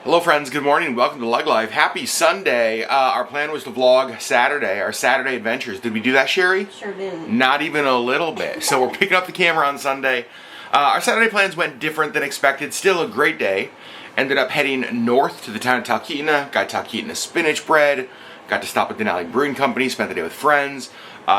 Hello friends, good morning, welcome to LeggLife. Happy Sunday. Our plan was to vlog Saturday, our Saturday adventures. Did we do that, Sherri? Sure did. Not even a little bit. So we're picking up the camera on Sunday. Our Saturday plans went different than expected. Still a great day. Ended up heading north to the town of Talkeetna. Got Talkeetna spinach bread. Got to stop at Denali Brewing Company. Spent the day with friends.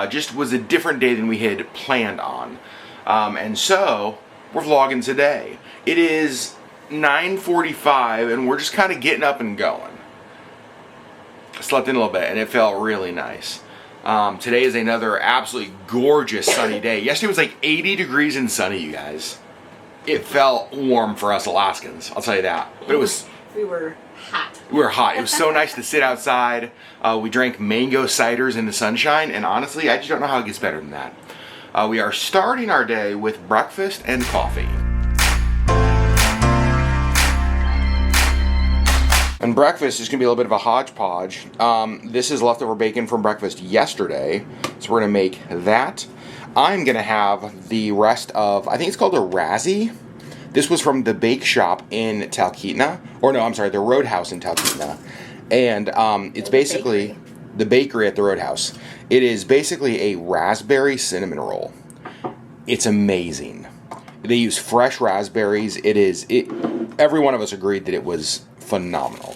Just was a different day than we had planned on. And so we're vlogging today. It is 9:45 and we're just kind of getting up and going. I slept in a little bit and it felt really nice. Today is another absolutely gorgeous sunny day. Yesterday was like 80 degrees and sunny, you guys. It felt warm for us Alaskans, I'll tell you that. But we were hot. We were hot. It was so nice to sit outside. We drank mango ciders in the sunshine, and honestly, I just don't know how it gets better than that. We are starting our day with breakfast and coffee. And breakfast is going to be a little bit of a hodgepodge. This is leftover bacon from breakfast yesterday, so we're going to make that. I'm going to have the rest of, I think it's called a Razzie. This was from the bake shop in Talkeetna. Or no, I'm sorry, the Roadhouse in Talkeetna. And it's basically the bakery at the Roadhouse. It is basically a raspberry cinnamon roll. It's amazing. They use fresh raspberries. Every one of us agreed that it was phenomenal.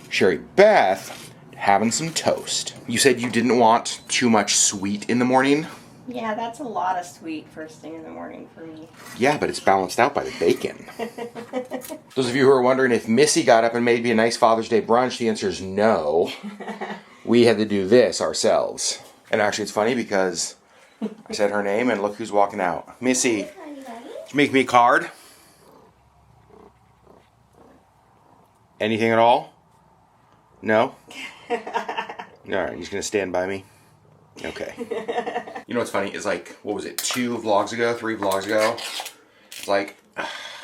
Sherri Beth having some toast. You said you didn't want too much sweet in the morning? Yeah, that's a lot of sweet first thing in the morning for me. Yeah, but it's balanced out by the bacon. Those of you who are wondering if Missy got up and made me a nice Father's Day brunch, the answer is no. We had to do this ourselves. And actually it's funny because I said her name and look who's walking out. Missy, did you make me a card? Anything at all? No? Alright, you're just going to stand by me? Okay. You know what's funny is like, what was it, 3 vlogs ago? It's like,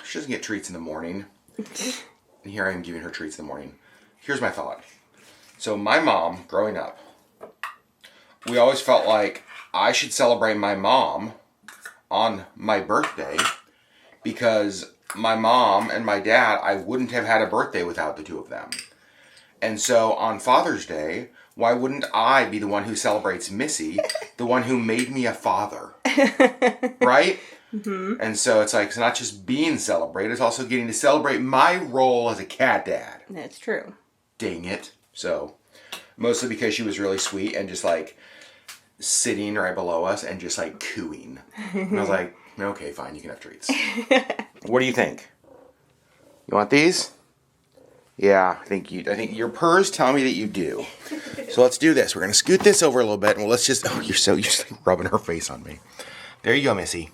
she doesn't get treats in the morning. And here I am giving her treats in the morning. Here's my thought. So my mom, growing up, we always felt like I should celebrate my mom on my birthday because my mom and my dad, I wouldn't have had a birthday without the two of them. And so on Father's Day, why wouldn't I be the one who celebrates Missy, the one who made me a father? Right? Mm-hmm. And so it's like, it's not just being celebrated, it's also getting to celebrate my role as a cat dad. That's true. Dang it. So, mostly because she was really sweet and just like sitting right below us and just like cooing. And I was like, okay, fine, you can have treats. What do you think? You want these? Yeah, I think your purrs tell me that you do. So let's do this. We're gonna scoot this over a little bit, and let's just. Oh, you're just like rubbing her face on me. There you go, Missy.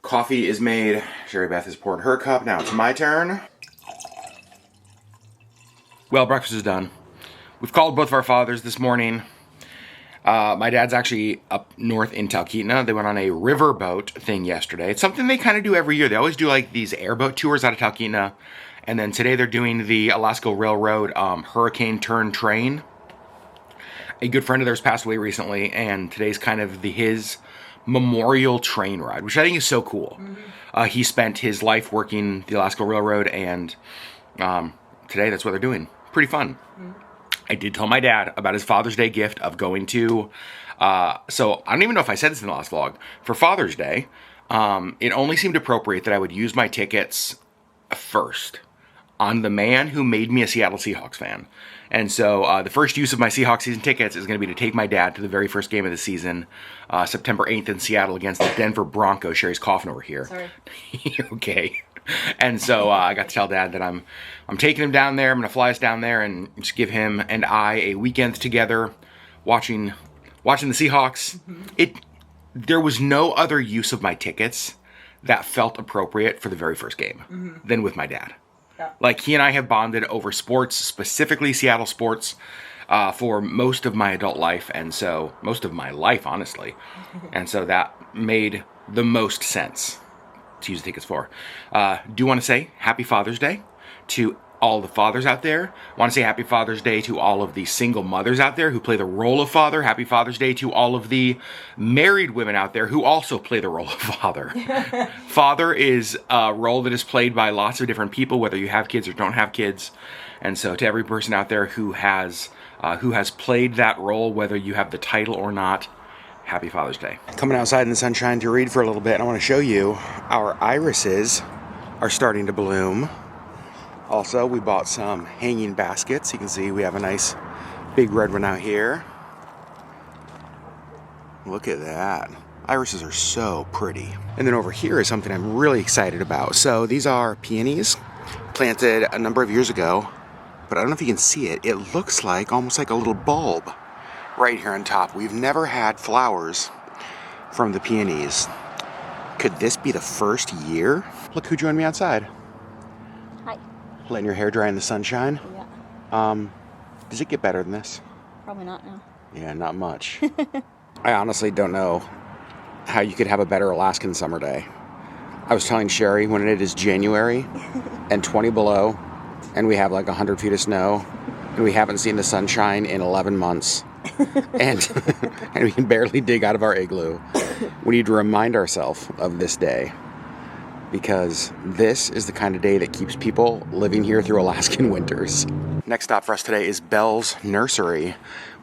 Coffee is made. Sherri Beth has poured her cup. Now it's my turn. Well, breakfast is done. We've called both of our fathers this morning. My dad's actually up north in Talkeetna. They went on a riverboat thing yesterday. It's something they kind of do every year. They always do like these airboat tours out of Talkeetna. And then today they're doing the Alaska Railroad Hurricane Turn Train. A good friend of theirs passed away recently, and today's kind of his memorial train ride, which I think is so cool. Mm-hmm. He spent his life working the Alaska Railroad, and today that's what they're doing. Pretty fun. Mm-hmm. I did tell my dad about his Father's Day gift of going to, so I don't even know if I said this in the last vlog. For Father's Day, it only seemed appropriate that I would use my tickets first on the man who made me a Seattle Seahawks fan. And so the first use of my Seahawks season tickets is going to be to take my dad to the very first game of the season, September 8th in Seattle against the Denver Broncos. Sherri's coughing over here. Sorry. Okay. And so I got to tell Dad that I'm taking him down there. I'm going to fly us down there and just give him and I a weekend together watching the Seahawks. Mm-hmm. There was no other use of my tickets that felt appropriate for the very first game than with my dad. Yeah. Like, he and I have bonded over sports, specifically Seattle sports, for most of my adult life, and so most of my life, honestly. And so that made the most sense to use the tickets for. Do want to say Happy Father's Day to all the fathers out there. Want to say Happy Father's Day to all of the single mothers out there who play the role of father. Happy Father's Day to all of the married women out there who also play the role of father. Father is a role that is played by lots of different people, whether you have kids or don't have kids. And so to every person out there who has played that role, whether you have the title or not, happy Father's Day. Coming outside in the sunshine to read for a little bit, and I want to show you our irises are starting to bloom. Also, we bought some hanging baskets. You can see we have a nice big red one out here. Look at that. Irises are so pretty. And then over here is something I'm really excited about. So these are peonies planted a number of years ago, but I don't know if you can see it. It looks like almost like a little bulb right here on top. We've never had flowers from the peonies. Could this be the first year? Look who joined me outside. Hi. Letting your hair dry in the sunshine. Yeah. Does it get better than this? Probably not now. Yeah, not much. I honestly don't know how you could have a better Alaskan summer day. I was telling Sherri when it is January and 20 below and we have like 100 feet of snow and we haven't seen the sunshine in 11 months and we can barely dig out of our igloo. We need to remind ourselves of this day because this is the kind of day that keeps people living here through Alaskan winters. Next stop for us today is Belle's Nursery.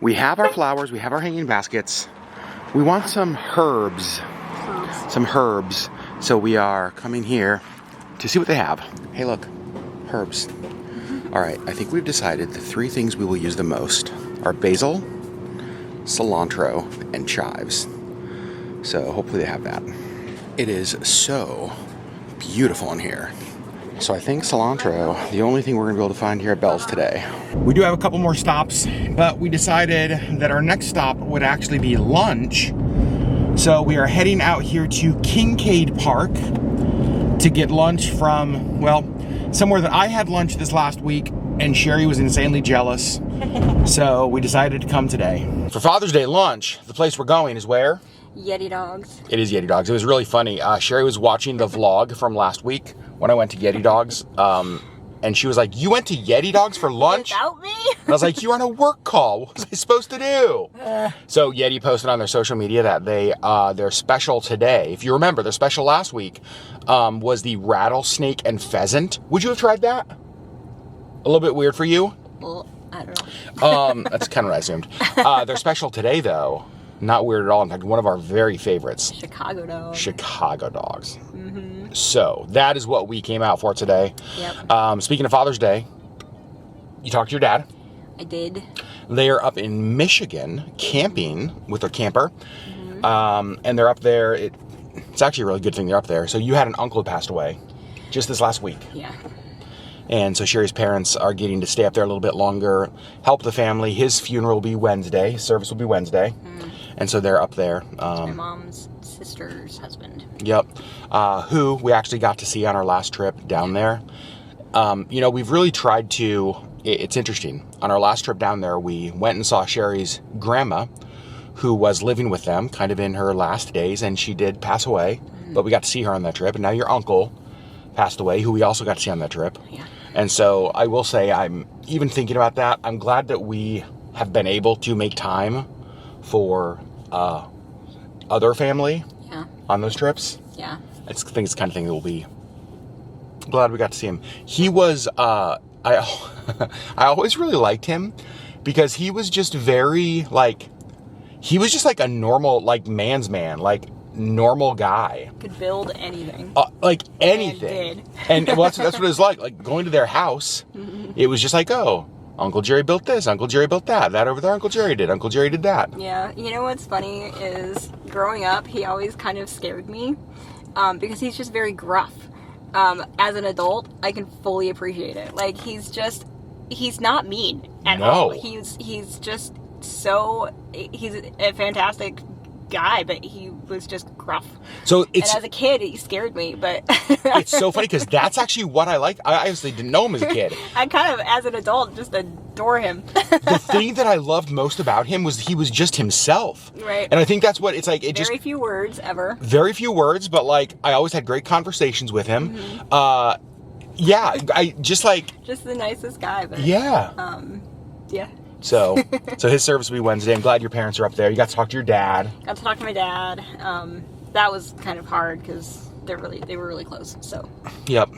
We have our flowers, we have our hanging baskets. We want some herbs. Some herbs. So we are coming here to see what they have. Hey, look, herbs. All right, I think we've decided the 3 things we will use the most are basil, cilantro, and chives. So hopefully they have that. It is so beautiful in here. So I think cilantro, the only thing we're gonna be able to find here at Belle's today. We do have a couple more stops, but we decided that our next stop would actually be lunch. So we are heading out here to Kincaid Park to get lunch from, well, somewhere that I had lunch this last week and Sherri was insanely jealous. So we decided to come today. For Father's Day lunch, the place we're going is where? Yeti Dogs. It is Yeti Dogs. It was really funny. Sherri was watching the vlog from last week when I went to Yeti Dogs. And she was like, you went to Yeti Dogs for lunch? Without me? And I was like, you're on a work call. What was I supposed to do? So Yeti posted on their social media that their special today, if you remember, their special last week was the rattlesnake and pheasant. Would you have tried that? A little bit weird for you? Well, I don't know. That's kind of what I assumed. Their special today, though, not weird at all. In fact, one of our very favorites. Chicago Dogs. Chicago Dogs. Mm-hmm. So that is what we came out for today. Yep. Speaking of Father's Day, you talked to your dad. I did. They are up in Michigan camping with their camper. Mm-hmm. And they're up there. It's actually a really good thing they're up there. So you had an uncle who passed away just this last week. Yeah. And so Sherri's parents are getting to stay up there a little bit longer, help the family. His funeral will be Wednesday. His service will be Wednesday. Mm. And so they're up there. It's my mom's sister's husband. Yep. Who we actually got to see on our last trip down there. We've really tried to, it's interesting. On our last trip down there, we went and saw Sherri's grandma, who was living with them kind of in her last days, and she did pass away, but we got to see her on that trip. And now your uncle passed away, who we also got to see on that trip. Yeah. And so I will say, I'm even thinking about that. I'm glad that we have been able to make time for other family on those trips. Yeah. I think it's the kind of thing that we'll be glad we got to see him. He was, I always really liked him because he was just very, he was just like a normal, man's man, normal guy. Could build anything. Anything. And that's what it was like going to their house. Mm-hmm. It was just like, oh, Uncle Jerry built this, Uncle Jerry built that over there Uncle Jerry did that. Yeah, you know what's funny is growing up he always kind of scared me because he's just very gruff. As an adult I can fully appreciate it. He's not mean at all. He's just he's a fantastic guy, but he was just gruff. So and as a kid, he scared me, but it's so funny because that's actually what I like. I obviously didn't know him as a kid. I kind of, as an adult, just adore him. The thing that I loved most about him was he was just himself. Right. And I think that's what it's like. Very few words ever. Very few words, but I always had great conversations with him. Mm-hmm. Yeah, I just the nicest guy. But, yeah. Yeah. So his service will be Wednesday. I'm glad your parents are up there. You got to talk to your dad. Got to talk to my dad. That was kind of hard because they were really close. So. Yep.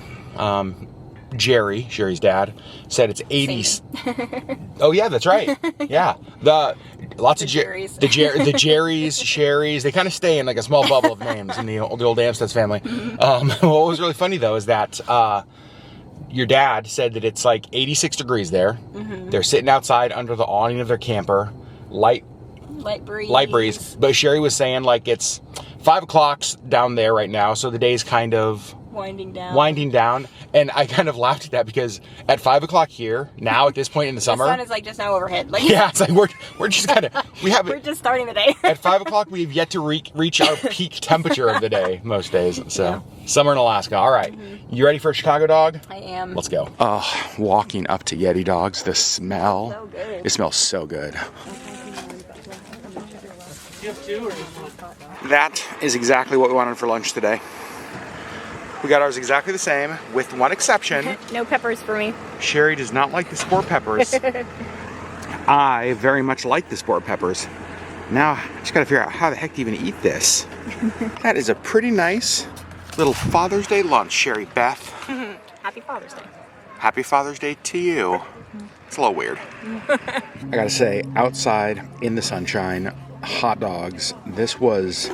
Sherri's dad, said it's 80. Oh yeah, that's right. Yeah, lots of Jerrys, the Jerrys, Sherrys. They kind of stay in like a small bubble of names in the old Amstutz family. What was really funny though is that your dad said that it's like 86 degrees there. They're sitting outside under the awning of their camper, light breeze. But Sherri was saying like it's 5 o'clock down there right now, so the day's kind of winding down. And I kind of laughed at that because at 5 o'clock here now at this point in the summer, the sun is like just now overhead. Like, yeah, it's like we're just kind of we're just starting the day. At 5 o'clock we've yet to reach our peak temperature of the day most days. So summer in Alaska. All right, you ready for a Chicago dog? I am. Let's go. Walking up to Yeti dogs, the smell. So good. It smells so good. That is exactly what we wanted for lunch today. We got ours exactly the same, with one exception. No peppers for me. Sherri does not like the sport peppers. I very much like the sport peppers. Now, I just gotta figure out how the heck to even eat this. That is a pretty nice little Father's Day lunch, Sherri Beth. Happy Father's Day. Happy Father's Day to you. It's a little weird. I gotta say, outside in the sunshine, hot dogs, this was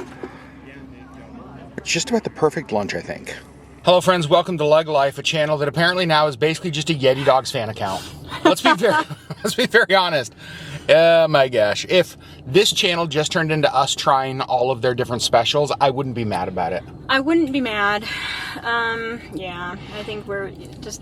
just about the perfect lunch, I think. Hello friends, welcome to LeggLife, a channel that apparently now is basically just a Yeti Dogs fan account. Let's be very honest. Oh my gosh, if this channel just turned into us trying all of their different specials, I wouldn't be mad about it. I wouldn't be mad. Yeah, I think we're just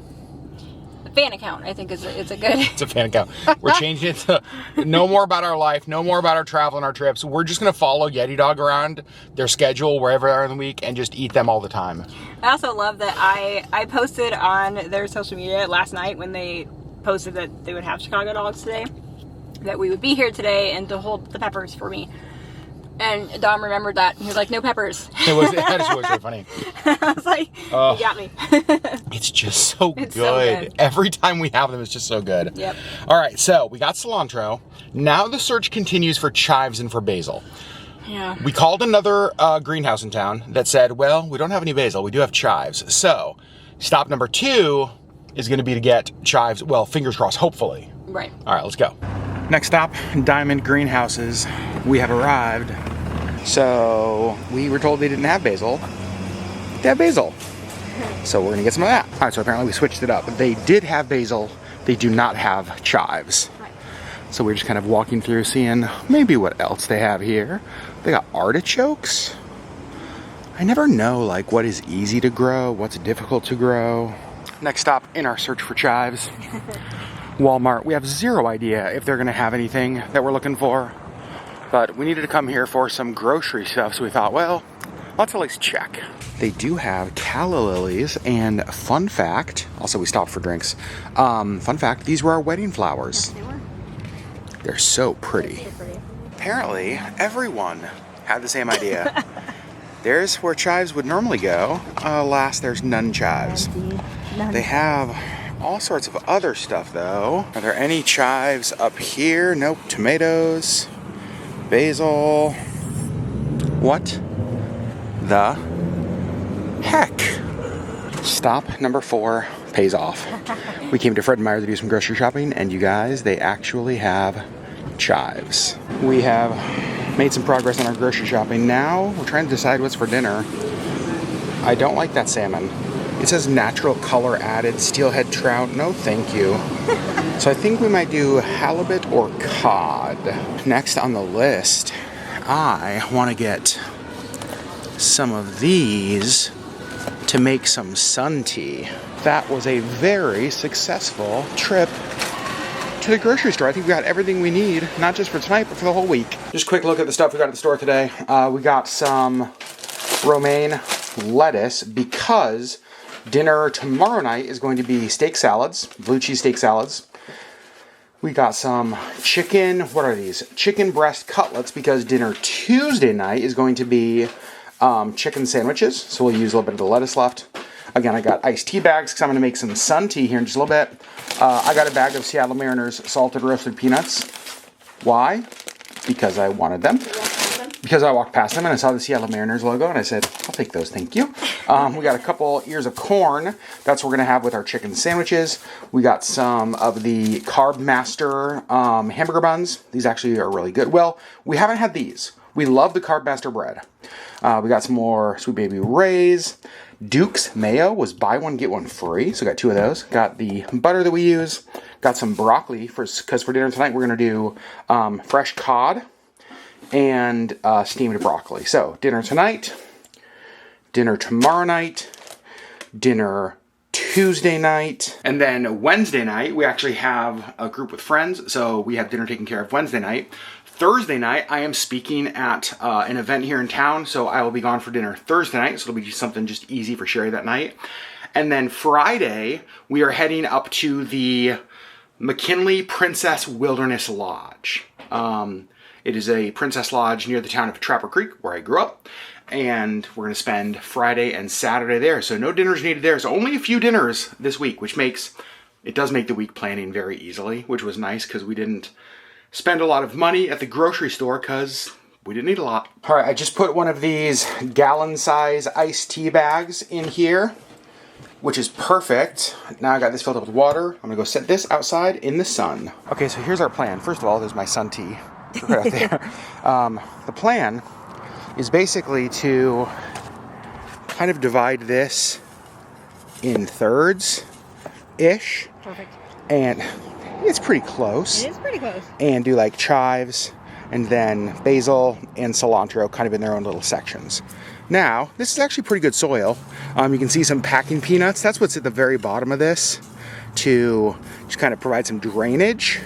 a fan account. I think it's a good. It's a fan account. We're changing it to no more about our life, no more about our travel and our trips. We're just gonna follow Yeti Dog around their schedule wherever they are in the week and just eat them all the time. I also love that I posted on their social media last night when they posted that they would have Chicago dogs today, that we would be here today and to hold the peppers for me. And Dom remembered that. He was like, no peppers. That is really funny. I was like, you got me. It's just so good. So good. Every time we have them, it's just so good. Yep. All right, so we got cilantro. Now the search continues for chives and for basil. Yeah. We called another greenhouse in town that said, well, we don't have any basil. We do have chives. So stop number 2 is going to be to get chives. Well, fingers crossed, hopefully. Right. All right, let's go. Next stop, Diamond Greenhouses. We have arrived. So we were told they didn't have basil. They have basil. So we're gonna get some of that. All right, so apparently we switched it up. They did have basil. They do not have chives. Right. So we're just kind of walking through, seeing maybe what else they have here. They got artichokes. I never know like what is easy to grow, what's difficult to grow. Next stop in our search for chives. Walmart. We have zero idea if they're gonna have anything that we're looking for, but we needed to come here for some grocery stuff, so we thought, well, let's at least check. They do have calla lilies, and fun fact, also we stopped for drinks. Fun fact, these were our wedding flowers. Yes, they were. They're so pretty. So pretty. Apparently, everyone had the same idea. There's where chives would normally go. Alas, there's none chives. None. They have all sorts of other stuff though. Are there any chives up here? Nope. Tomatoes, basil. What the heck? Stop number 4 pays off. We came to Fred Meyer to do some grocery shopping, and you guys, they actually have chives. We have made some progress on our grocery shopping. Now we're trying to decide what's for dinner. I don't like that salmon. It says natural color added, steelhead trout. No, thank you. So I think we might do halibut or cod. Next on the list, I want to get some of these to make some sun tea. That was a very successful trip to the grocery store. I think we got everything we need, not just for tonight, but for the whole week. Just a quick look at the stuff we got at the store today. We got some romaine lettuce because dinner tomorrow night is going to be steak salads, blue cheese steak salads. We got some chicken, what are these? Chicken breast cutlets because dinner Tuesday night is going to be chicken sandwiches. So we'll use a little bit of the lettuce left. Again, I got iced tea bags because I'm going to make some sun tea here in just a little bit. I got a bag of Seattle Mariners salted roasted peanuts. Why? Because I wanted them. Because I walked past them and I saw the Seattle Mariners logo and I said, I'll take those, thank you. We got a couple ears of corn. That's what we're going to have with our chicken sandwiches. We got some of the Carb Master hamburger buns. These actually are really good. Well, we haven't had these. We love the Carb Master bread. We got some more Sweet Baby Ray's. Duke's Mayo was buy one, get one free. So got 2 of those. Got the butter that we use. Got some broccoli, because for dinner tonight we're going to do fresh cod and steamed broccoli. So dinner tonight. Dinner tomorrow night, dinner Tuesday night, and then Wednesday night, we actually have a group with friends, so we have dinner taken care of Wednesday night. Thursday night, I am speaking at an event here in town, so I will be gone for dinner Thursday night, so it'll be something just easy for Sherri that night. And then Friday, we are heading up to the McKinley Princess Wilderness Lodge. It is a princess lodge near the town of Trapper Creek, where I grew up. And we're going to spend Friday and Saturday there. So no dinners needed there. So only a few dinners this week, which does make the week planning very easily, which was nice because we didn't spend a lot of money at the grocery store because we didn't need a lot. All right, I just put one of these gallon-size iced tea bags in here, which is perfect. Now I got this filled up with water. I'm going to go set this outside in the sun. Okay, so here's our plan. First of all, there's my sun tea right out there. The plan is basically to kind of divide this in thirds-ish. Perfect. And it's pretty close. It is pretty close. And do like chives and then basil and cilantro kind of in their own little sections. Now, this is actually pretty good soil. You can see some packing peanuts. That's what's at the very bottom of this to just kind of provide some drainage.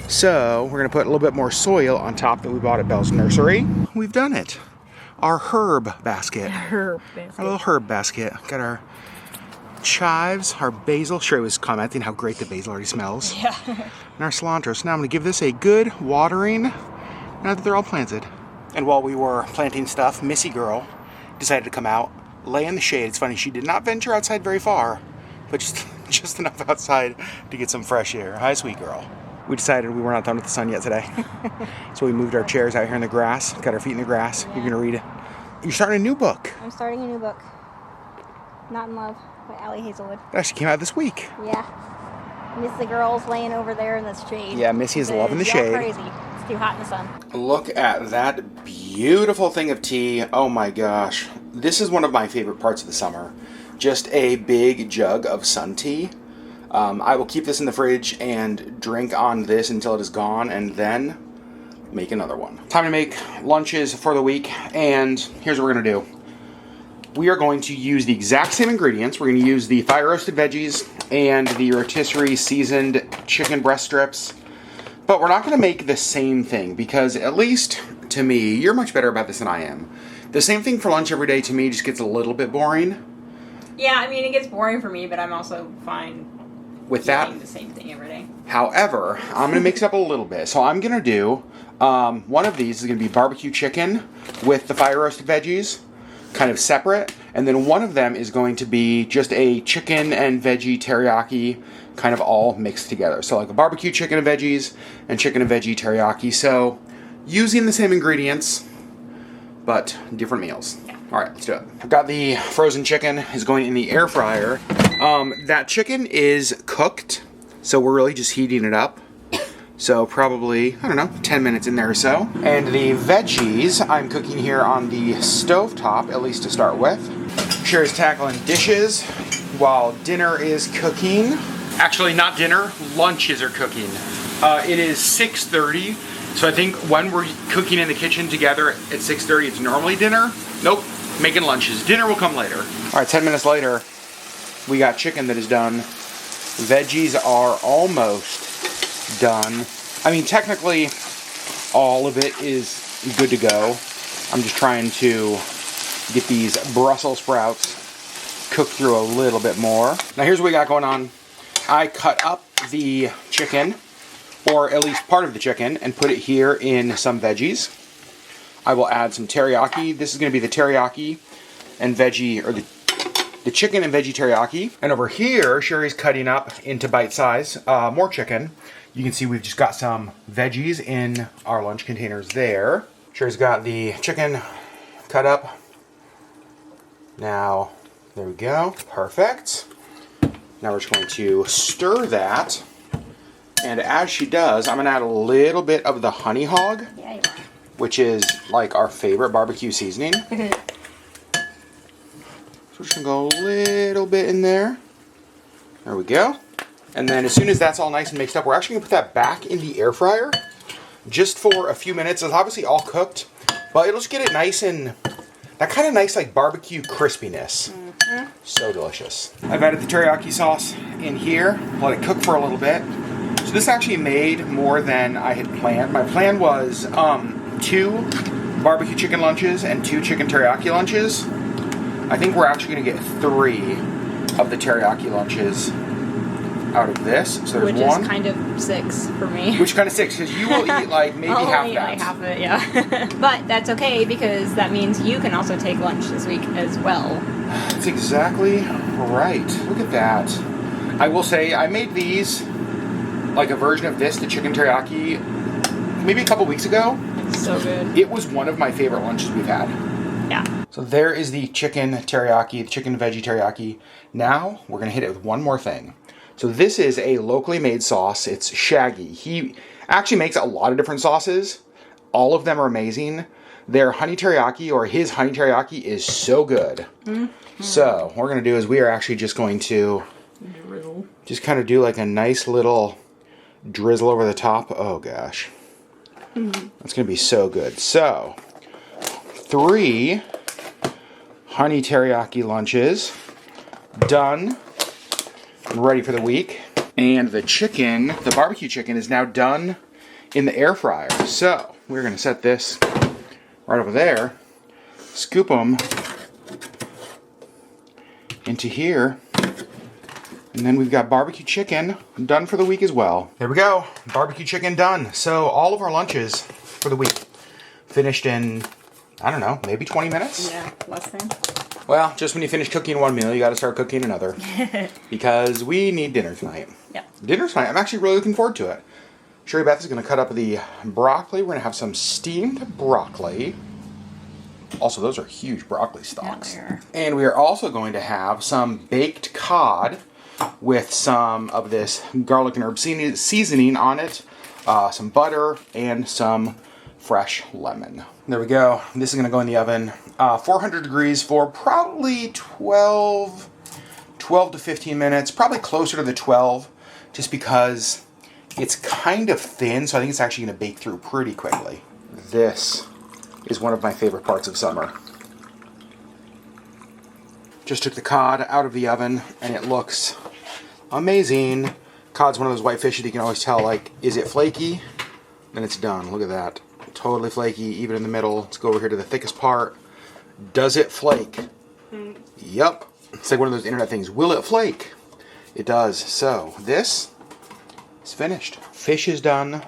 So we're going to put a little bit more soil on top that we bought at Bell's Nursery. We've done it. Our herb basket. Our little herb basket. Got our chives, our basil. Sherri was commenting how great the basil already smells. Yeah. And our cilantro. So now I'm going to give this a good watering now that they're all planted. And while we were planting stuff, Missy Girl decided to come out, lay in the shade. It's funny, she did not venture outside very far, but just enough outside to get some fresh air. Hi, sweet girl. We decided we were not done with the sun yet today. So we moved our chairs out here in the grass, got our feet in the grass. Yeah. You're going to read it. You're starting a new book. I'm starting a new book. Not in Love by Allie Hazelwood. It actually came out this week. Yeah. Miss the girls laying over there in the shade. Yeah, Missy is loving the shade. Crazy. It's too hot in the sun. Look at that beautiful thing of tea. Oh my gosh. This is one of my favorite parts of the summer. Just a big jug of sun tea. I will keep this in the fridge and drink on this until it is gone and then make another one. Time to make lunches for the week, and here's what we're going to do. We are going to use the exact same ingredients. We're going to use the fire roasted veggies and the rotisserie seasoned chicken breast strips, but we're not going to make the same thing because, at least to me, you're much better about this than I am. The same thing for lunch every day to me just gets a little bit boring. Yeah, I mean, it gets boring for me, but I'm also fine with that. Eating the same thing every day. However, I'm going to mix it up a little bit. So I'm going to do, one of these is going to be barbecue chicken with the fire roasted veggies, kind of separate. And then one of them is going to be just a chicken and veggie teriyaki, kind of all mixed together. So like a barbecue chicken and veggies and chicken and veggie teriyaki. So using the same ingredients, but different meals. Yeah. All right, let's do it. I've got the frozen chicken is going in the air fryer. That chicken is cooked, so we're really just heating it up. So probably, I don't know, 10 minutes in there or so. And the veggies I'm cooking here on the stovetop, at least to start with. Sherri's tackling dishes while dinner is cooking. Actually, not dinner, lunches are cooking. It is 6:30, so I think when we're cooking in the kitchen together at 6:30, it's normally dinner. Nope, making lunches. Dinner will come later. All right, 10 minutes later, we got chicken that is done. Veggies are almost done. I mean, technically, all of it is good to go. I'm just trying to get these Brussels sprouts cooked through a little bit more. Now, here's what we got going on. I cut up the chicken, or at least part of the chicken, and put it here in some veggies. I will add some teriyaki. This is going to be the teriyaki and veggie, or the chicken and veggie teriyaki. And over here, Sherri's cutting up into bite size more chicken. You can see we've just got some veggies in our lunch containers there. Sherri's got the chicken cut up. Now, there we go. Perfect. Now we're just going to stir that. And as she does, I'm going to add a little bit of the honey hog, Yeah, you are. which is like our favorite barbecue seasoning. So we're just going to go a little bit in there. There we go. And then as soon as that's all nice and mixed up, we're actually going to put that back in the air fryer just for a few minutes. It's obviously all cooked, but it'll just get it nice and that kind of nice like barbecue crispiness. Mm-hmm. So delicious. I've added the teriyaki sauce in here, let it cook for a little bit. So this actually made more than I had planned. My plan was 2 barbecue chicken lunches and 2 chicken teriyaki lunches. I think we're actually going to get 3 of the teriyaki lunches out of this. So there's Which one. is kind of 6 for me. Which kind of 6, because you will eat like maybe I'll half only eat that. like half of it, yeah. But that's okay because that means you can also take lunch this week as well. That's exactly right. Look at that. I will say I made these like a version of this, the chicken teriyaki, maybe a couple weeks ago. It's so good. It was one of my favorite lunches we've had. Yeah. So there is the chicken teriyaki, the chicken veggie teriyaki. Now we're going to hit it with one more thing. So this is a locally made sauce. It's Shaggy. He actually makes a lot of different sauces. All of them are amazing. Their honey teriyaki, or his honey teriyaki, is so good. Mm-hmm. So what we're going to do is we are actually just going to Drizzle. just kind of do like a nice little drizzle over the top. Oh gosh. Mm-hmm. That's going to be so good. So 3 honey teriyaki lunches done. Ready for the week. And the chicken, the barbecue chicken, is now done in the air fryer. So we're going to set this right over there, scoop them into here, and then we've got barbecue chicken done for the week as well. There we go, barbecue chicken done. So all of our lunches for the week finished in, I don't know, maybe 20 minutes? Yeah, less than. Well, just when you finish cooking one meal, you got to start cooking another. Because we need dinner tonight. Yeah. Dinner tonight. I'm actually really looking forward to it. Sherri Beth is going to cut up the broccoli. We're going to have some steamed broccoli. Also, those are huge broccoli stalks. Yeah, they are. And we are also going to have some baked cod with some of this garlic and herb seasoning on it, some butter, and some fresh lemon. There we go. This is going to go in the oven 400 degrees for probably 12 to 15 minutes, probably closer to the 12, just because it's kind of thin, so I think it's actually going to bake through pretty quickly. This is one of my favorite parts of summer. Just took the cod out of the oven, and it looks amazing. Cod's one of those white fish that you can always tell, like, is it flaky? Then it's done. Look at that. Totally flaky, even in the middle. Let's go over here to the thickest part. Does it flake? Yep. It's like one of those internet things. Will it flake? It does. So this is finished. Fish is done.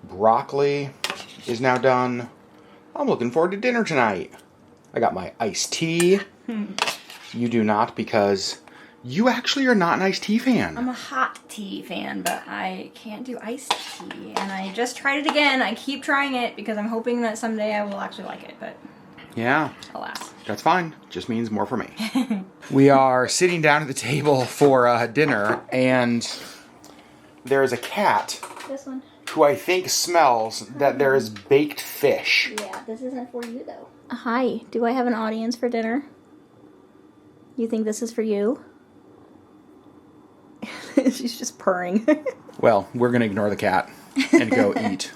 Broccoli is now done. I'm looking forward to dinner tonight. I got my iced tea. You do not, because you actually are not an iced tea fan. I'm a hot tea fan, but I can't do iced tea. And I just tried it again. I keep trying it because I'm hoping that someday I will actually like it, but Yeah. alas. That's fine. Just means more for me. We are sitting down at the table for dinner, and there is a cat This one? who I think smells that there is baked fish. Yeah, this isn't for you though. Hi, do I have an audience for dinner? You think this is for you? She's just purring. Well, we're going to ignore the cat and go eat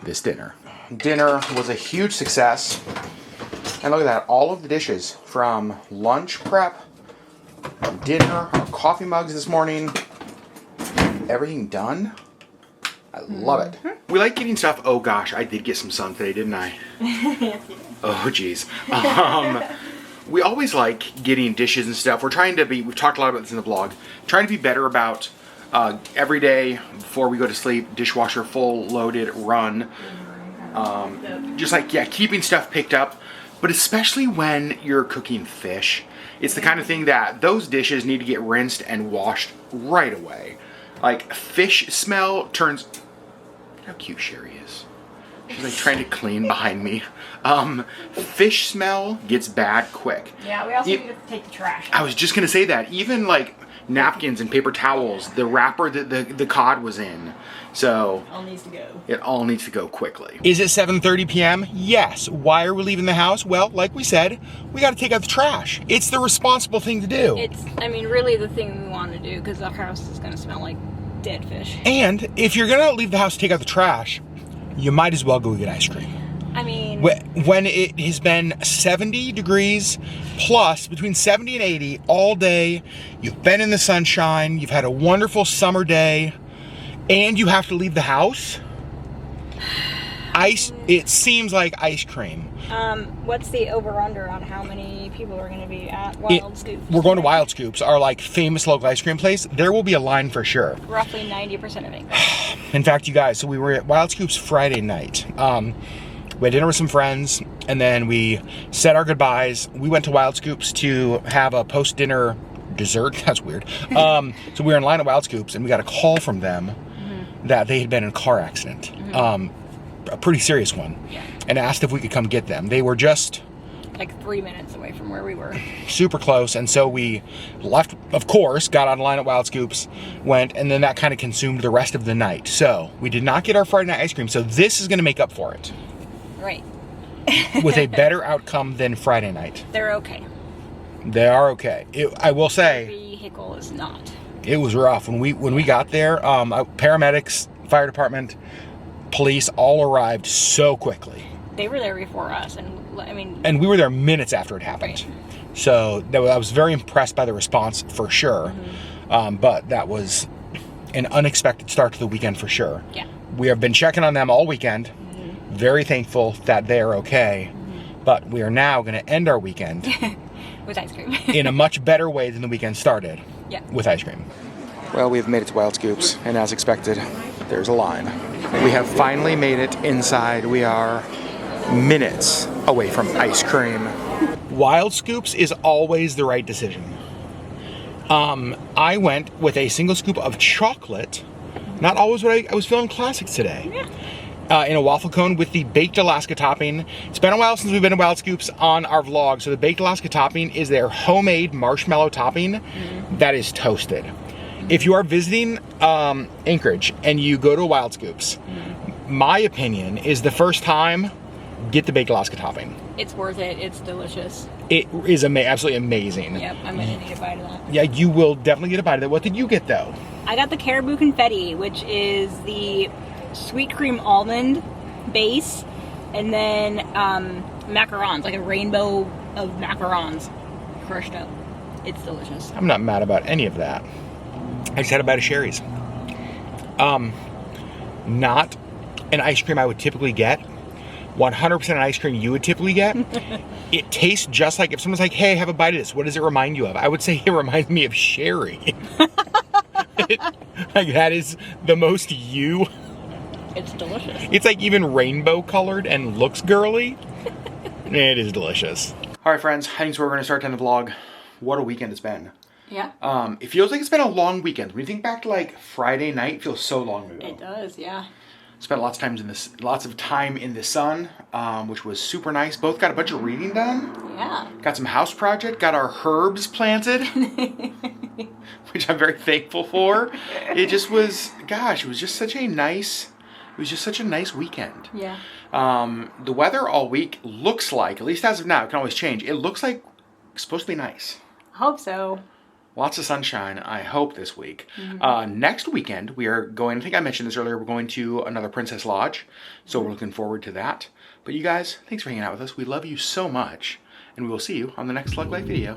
this dinner. Dinner was a huge success. And look at that, all of the dishes from lunch prep, dinner, our coffee mugs this morning, everything done. I love it. We like getting stuff. Oh gosh, I did get some sun today, didn't I? Oh geez. We always like getting dishes and stuff. We're trying to be, we've talked a lot about this in the vlog, trying to be better about every day before we go to sleep, dishwasher full, loaded, run. Just like, yeah, keeping stuff picked up. But especially when you're cooking fish, it's the kind of thing that those dishes need to get rinsed and washed right away. Like, fish smell turns... Look how cute Sherri is. She's like trying to clean behind me. Fish smell gets bad quick. Yeah, we also need to take the trash. I was just gonna say that. Even like napkins and paper towels, the wrapper that the cod was in. So All needs to go. it all needs to go quickly. Is it 7:30 p.m.? Yes. Why are we leaving the house? Well, like we said, we got to take out the trash. It's the responsible thing to do. It's, I mean, really the thing we want to do because our house is going to smell like dead fish. And if you're gonna leave the house to take out the trash, you might as well go get ice cream. I mean, when it has been 70 degrees plus, between 70 and 80 all day, you've been in the sunshine, you've had a wonderful summer day, and you have to leave the house, it seems like ice cream. what's the over-under on how many people are going to be at Wild Scoops? We're going to Wild Scoops, our like famous local ice cream place. There will be a line for sure. Roughly 90% of English. In fact, you guys, so we were at Wild Scoops Friday night. We had dinner with some friends, and then we said our goodbyes. We went to Wild Scoops to have a post-dinner dessert. That's weird. So we were in line at Wild Scoops, and we got a call from them that they had been in a car accident, a pretty serious one, and asked if we could come get them. They were just like 3 minutes away from where we were. Super close, and so we left, of course, got on line at Wild Scoops, went, and then that kind of consumed the rest of the night. So we did not get our Friday night ice cream, so this is going to make up for it. Right. With a better outcome than Friday night. They're okay. They are okay. I will say, The vehicle is not. it was rough when we got there. Paramedics, fire department, police all arrived so quickly. They were there before us, and I mean... And we were there minutes after it happened. Right. So I was very impressed by the response for sure. But that was an unexpected start to the weekend for sure. Yeah. We have been checking on them all weekend. Very thankful that they're okay. But we are now going to end our weekend with ice cream. in a much better way than the weekend started. Yeah. With ice cream. Well, we've made it to Wild Scoops, and as expected, there's a line. We have finally made it inside. We are minutes away from ice cream. Wild Scoops is always the right decision. I went with a single scoop of chocolate. Not always what I was feeling classics today. Yeah. In a waffle cone with the baked Alaska topping. It's been a while since we've been to Wild Scoops on our vlog, so the baked Alaska topping is their homemade marshmallow topping that is toasted. If you are visiting Anchorage and you go to Wild Scoops, my opinion is the first time, get the baked Alaska topping. It's worth it. It's delicious. It is absolutely amazing. Yep, I'm going to need a bite of that. Yeah, you will definitely get a bite of that. What did you get though? I got the Caribou Confetti, which is the sweet cream almond base, and then macarons, like a rainbow of macarons crushed up. It's delicious. I'm not mad about any of that. I just had a bite of Sherry's. Not an ice cream I would typically get. 100% an ice cream you would typically get. It tastes just like, if someone's like, hey, have a bite of this, what does it remind you of? I would say it reminds me of Sherry. Like, that is the most you. It's delicious. It's like even rainbow colored and looks girly. It is delicious. All right, friends, I think so we're going to start to end the vlog. What a weekend it's been. Yeah. It feels like it's been a long weekend. When you think back to like Friday night, it feels so long ago. It does, yeah. Spent lots of time in the sun, which was super nice. Both got a bunch of reading done. Yeah. Got some house project. Got our herbs planted, which I'm very thankful for. It just was, gosh, it was just such a nice weekend. Yeah. The weather all week looks like, at least as of now, it can always change. It looks like it's supposed to be nice. I hope so. Lots of sunshine, I hope, this week. Next weekend, we are going, I think I mentioned this earlier, we're going to another Princess Lodge. So we're looking forward to that. But you guys, thanks for hanging out with us. We love you so much. And we will see you on the next LeggLife video.